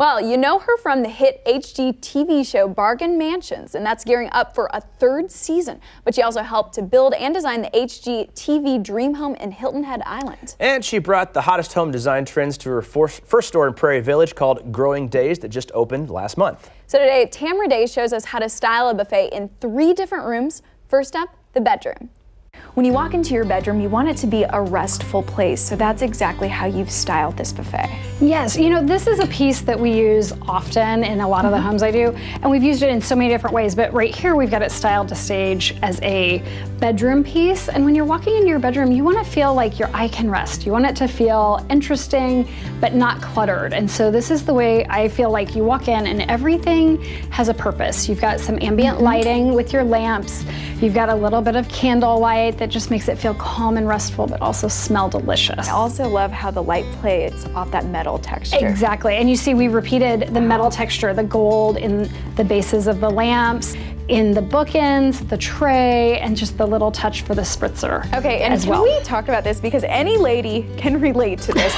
Well, you know her from the hit HGTV show Bargain Mansions, and that's gearing up for a third season. But she also helped to build and design the HGTV dream home in Hilton Head Island. And she brought the hottest home design trends to her first store in Prairie Village called Growing Days that just opened last month. So today, Tamara shows us how to style a buffet in 3 different rooms. First up, the bedroom. When you walk into your bedroom, you want it to be a restful place, so that's exactly how you've styled this buffet. Yes, you know, this is a piece that we use often in a lot of the homes I do, and we've used it in so many different ways, but right here we've got it styled to stage as a bedroom piece, and when you're walking into your bedroom, you want to feel like your eye can rest. You want it to feel interesting, but not cluttered, and so this is the way I feel like you walk in and everything has a purpose. You've got some ambient lighting with your lamps, you've got a little bit of candle light that just makes it feel calm and restful, but also smell delicious. I also love how the light plays off that metal texture. Exactly, and you see we repeated the metal texture, the gold in the bases of the lamps, in the bookends, the tray, and just the little touch for the spritzer. Okay, and can we talk about this, because any lady can relate to this.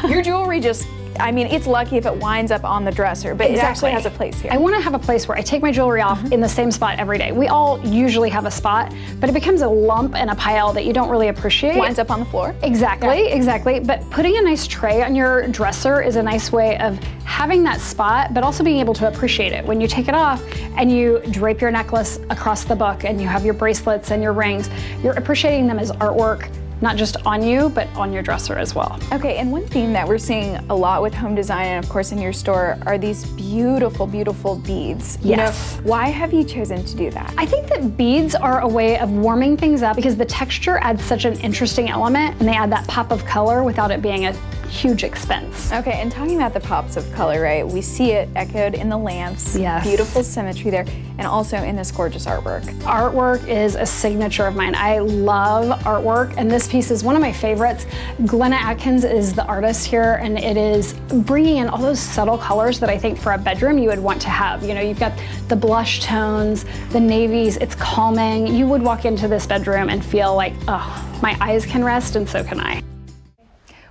Your jewelry just, I mean, it's lucky if it winds up on the dresser, but it actually has a place here. I want to have a place where I take my jewelry off in the same spot every day. We all usually have a spot, but it becomes a lump and a pile that you don't really appreciate. Winds up on the floor. Exactly, exactly. But putting a nice tray on your dresser is a nice way of having that spot, but also being able to appreciate it. When you take it off and you drape your necklace across the book and you have your bracelets and your rings, you're appreciating them as artwork, not just on you, but on your dresser as well. Okay, and one theme that we're seeing a lot with home design and of course in your store are these beautiful, beautiful beads. Yes. You know, why have you chosen to do that? I think that beads are a way of warming things up because the texture adds such an interesting element and they add that pop of color without it being a huge expense. Okay, and talking about the pops of color, right? We see it echoed in the lamps. Yes. Beautiful symmetry there, and also in this gorgeous artwork. Artwork is a signature of mine. I love artwork, and this piece is one of my favorites. Glenna Atkins is the artist here, and it is bringing in all those subtle colors that I think for a bedroom you would want to have. You know, you've got the blush tones, the navies, it's calming. You would walk into this bedroom and feel like, oh, my eyes can rest, and so can I.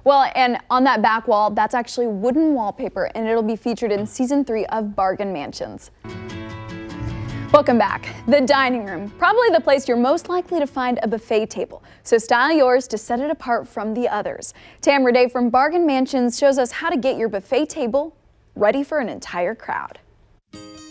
Well, and on that back wall, that's actually wooden wallpaper, and it'll be featured in season 3 of Bargain Mansions. Welcome back. The dining room, probably the place you're most likely to find a buffet table. So style yours to set it apart from the others. Tamara from Bargain Mansions shows us how to get your buffet table ready for an entire crowd.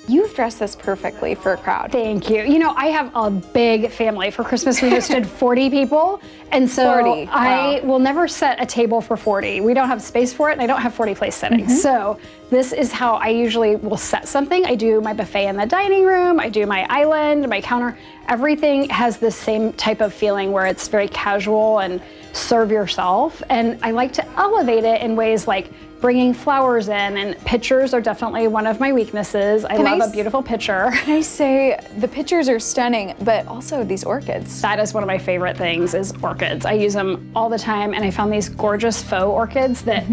You've dressed this perfectly for a crowd. Thank you. You know, I have a big family. For Christmas, we hosted 40 people. And so 40. I will never set a table for 40. We don't have space for it, and I don't have 40 place settings. So this is how I usually will set something. I do my buffet in the dining room. I do my island, my counter. Everything has this same type of feeling where it's very casual and serve yourself. And I like to elevate it in ways like bringing flowers in, and pictures are definitely one of my weaknesses. I love a beautiful picture. Can I say, the pictures are stunning, but also these orchids. That is one of my favorite things, is orchids. I use them all the time, and I found these gorgeous faux orchids that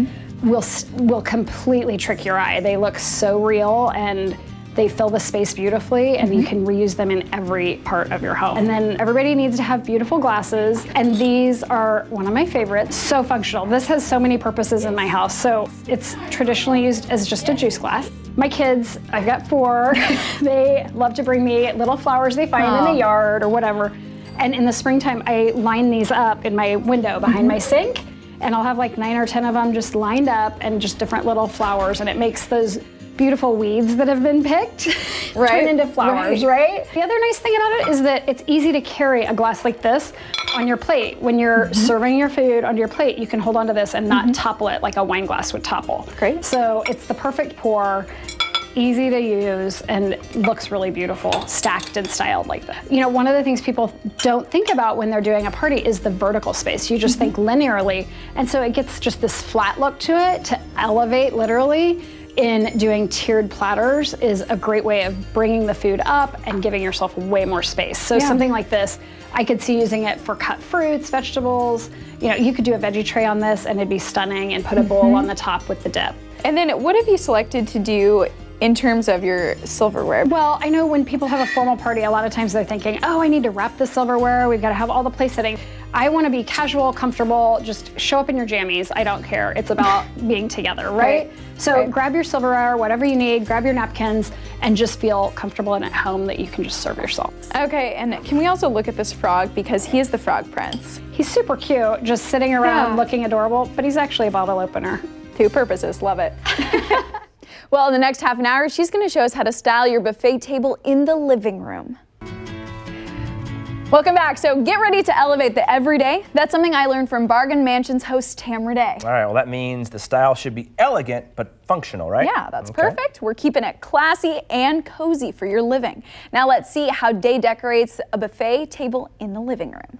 will completely trick your eye. They look so real, and they fill the space beautifully, and you can reuse them in every part of your home. And then everybody needs to have beautiful glasses, and these are one of my favorites. So functional. This has so many purposes in my house. So it's traditionally used as just a juice glass. My kids, I've got 4, they love to bring me little flowers they find in the yard or whatever. And in the springtime, I line these up in my window behind my sink, and I'll have like 9 or 10 of them just lined up and just different little flowers, and it makes those beautiful weeds that have been picked turn into flowers, right? The other nice thing about it is that it's easy to carry a glass like this on your plate. When you're serving your food onto your plate, you can hold onto this and not topple it like a wine glass would topple. Great. So it's the perfect pour, easy to use, and looks really beautiful, stacked and styled like that. You know, one of the things people don't think about when they're doing a party is the vertical space. You just think linearly, and so it gets just this flat look to it. To elevate literally in doing tiered platters is a great way of bringing the food up and giving yourself way more space. So something like this, I could see using it for cut fruits, vegetables. You know, you could do a veggie tray on this and it'd be stunning, and put a bowl on the top with the dip. And then what have you selected to do in terms of your silverware? Well, I know when people have a formal party, a lot of times they're thinking, oh, I need to wrap the silverware, we've got to have all the place setting. I want to be casual, comfortable, just show up in your jammies. I don't care. It's about being together, right? So grab your silverware, whatever you need, grab your napkins, and just feel comfortable and at home that you can just serve yourself. Okay, and can we also look at this frog, because he is the frog prince. He's super cute, just sitting around looking adorable, but he's actually a bottle opener. Two purposes, love it. Well, in the next half an hour, she's going to show us how to style your buffet table in the living room. Welcome back. So get ready to elevate the everyday. That's something I learned from Bargain Mansion's host, Tamara Day. All right, well, that means the style should be elegant but functional, right? Yeah, that's perfect. We're keeping it classy and cozy for your living. Now let's see how Day decorates a buffet table in the living room.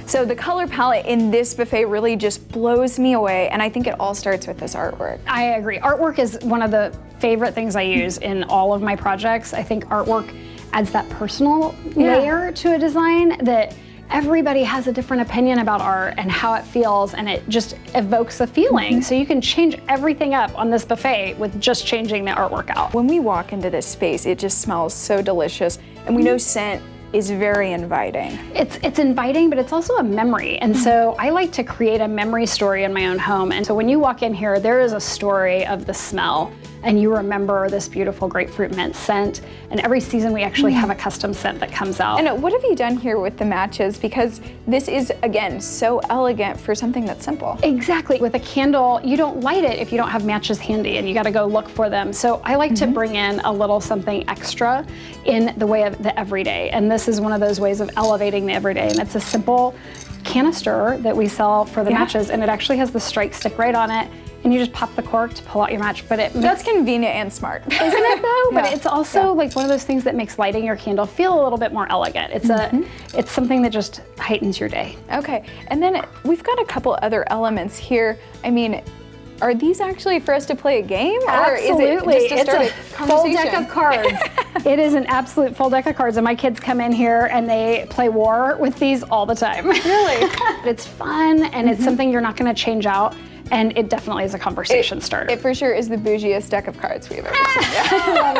So the color palette in this buffet really just blows me away, and I think it all starts with this artwork. I agree. Artwork is one of the favorite things I use in all of my projects. I think artwork adds that personal layer to a design that everybody has a different opinion about art and how it feels, and it just evokes a feeling. So you can change everything up on this buffet with just changing the artwork out. When we walk into this space, it just smells so delicious, and we know scent is very inviting. It's inviting, but it's also a memory. And so I like to create a memory story in my own home. And so when you walk in here, there is a story of the smell, and you remember this beautiful grapefruit mint scent. And every season we actually have a custom scent that comes out. And what have you done here with the matches? Because this is, again, so elegant for something that's simple. Exactly. With a candle, you don't light it if you don't have matches handy, and you gotta go look for them. So I like to bring in a little something extra in the way of the everyday. And this is one of those ways of elevating the everyday. And it's a simple canister that we sell for the matches, and it actually has the strike stick right on it. And you just pop the cork to pull out your match, but that's convenient and smart, isn't it though? But it's also like one of those things that makes lighting your candle feel a little bit more elegant. It's it's something that just heightens your day. Okay, and then we've got a couple other elements here. I mean, are these actually for us to play a game? Absolutely. Or is it just to start a full deck of cards. It is an absolute full deck of cards, and my kids come in here and they play war with these all the time. Really? It's fun, and it's something you're not going to change out. And it definitely is a conversation starter. It for sure is the bougiest deck of cards we've ever seen. I love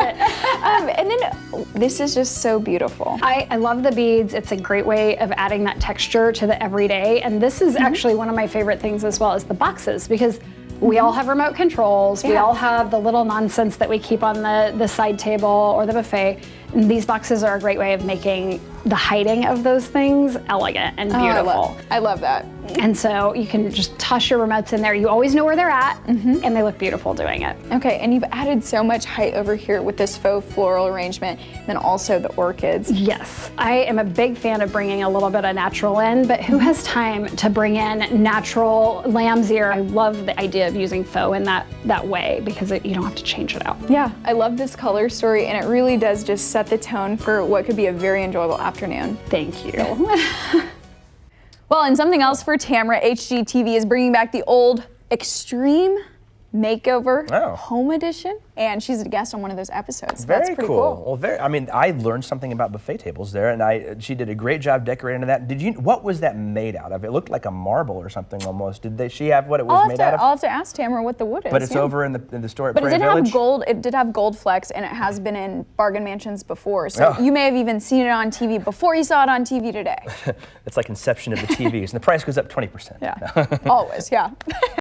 it. And then this is just so beautiful. I love the beads. It's a great way of adding that texture to the everyday. And this is actually one of my favorite things as well, is the boxes, because we all have remote controls. We all have the little nonsense that we keep on the side table or the buffet. And these boxes are a great way of making the hiding of those things elegant and beautiful. I love that. And so you can just toss your remotes in there. You always know where they're at, and they look beautiful doing it. Okay, and you've added so much height over here with this faux floral arrangement, and then also the orchids. Yes, I am a big fan of bringing a little bit of natural in, but who has time to bring in natural lamb's ear? I love the idea of using faux in that way, because you don't have to change it out. Yeah, I love this color story, and it really does just set the tone for what could be a very enjoyable afternoon. Thank you. Well, and something else for Tamara, HGTV is bringing back the old Extreme Makeover Home Edition, and she's a guest on one of those episodes. So that's pretty cool. Well, I mean, I learned something about buffet tables there, and she did a great job decorating that. What was that made out of? It looked like a marble or something almost. Did she have what it was made out of? I'll have to ask Tamara what the wood is. But it's over in the store at But Prairie Village? it did have gold flecks, and it has been in Bargain Mansions before. So you may have even seen it on TV before you saw it on TV today. It's like inception of the TVs, and the price goes up 20%. Yeah, always, yeah.